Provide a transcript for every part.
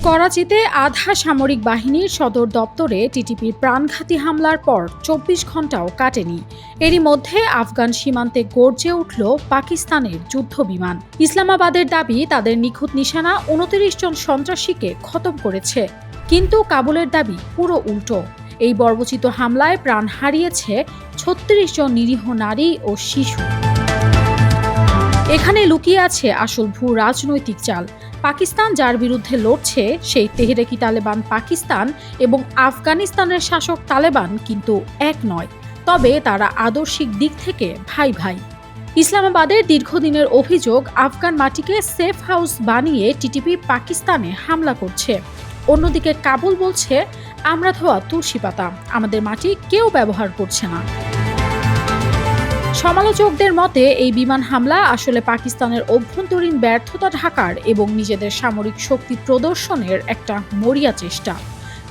করাচিতে আধা সামরিক বাহিনীর সদর দপ্তরে টিটিপির প্রাণঘাতী হামলার পর ২৪ ঘণ্টাও কাটেনি। এরই মধ্যে আফগান সীমান্তে গর্জে উঠল পাকিস্তানের যুদ্ধবিমান। ইসলামাবাদের দাবি তাদের নিখুঁত নিশানা ২৯ জন সন্ত্রাসীকে খতম করেছে, কিন্তু কাবুলের দাবি পুরো উল্টো। এই বর্বরোচিত হামলায় প্রাণ হারিয়েছে ৩৬ জন নিরীহ নারী ও শিশু। এখানে লুকিয়ে আছে আসল ভূ রাজনৈতিক চাল। পাকিস্তান যার বিরুদ্ধে লড়ছে সেই তেহরিকে তালেবান পাকিস্তান এবং আফগানিস্তানের শাসক তালেবান কিন্তু এক নয়, তবে তারা আদর্শিক দিক থেকে ভাই ভাই। ইসলামাবাদের দীর্ঘদিনের অভিযোগ, আফগান মাটিকে সেফ হাউস বানিয়ে টিটিপি পাকিস্তানে হামলা করছে। অন্যদিকে কাবুল বলছে, আমরা ধোয়া তুলসী পাতা, আমাদের মাটি কেউ ব্যবহার করছে না। সমালোচকদের মতে এই বিমান হামলা আসলে পাকিস্তানের অভ্যন্তরীণ ব্যর্থতা ঢাকার এবং নিজেদের সামরিক শক্তি প্রদর্শনের একটা মরিয়া চেষ্টা,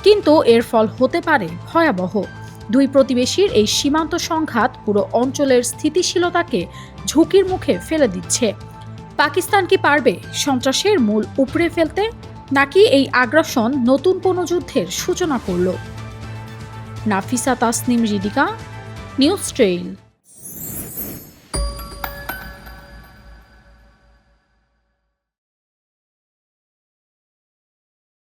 কিন্তু এর ফল হতে পারে ভয়াবহ। দুই প্রতিবেশীর এই সীমান্ত সংঘাত পুরো অঞ্চলের স্থিতিশীলতাকে ঝুঁকির মুখে ফেলে দিচ্ছে। পাকিস্তান কি পারবে সন্ত্রাসের মূল উপড়ে ফেলতে, নাকি এই আগ্রাসন নতুন কোনো যুদ্ধের সূচনা করল? Nafisa Tasnim Ridhika, news trail.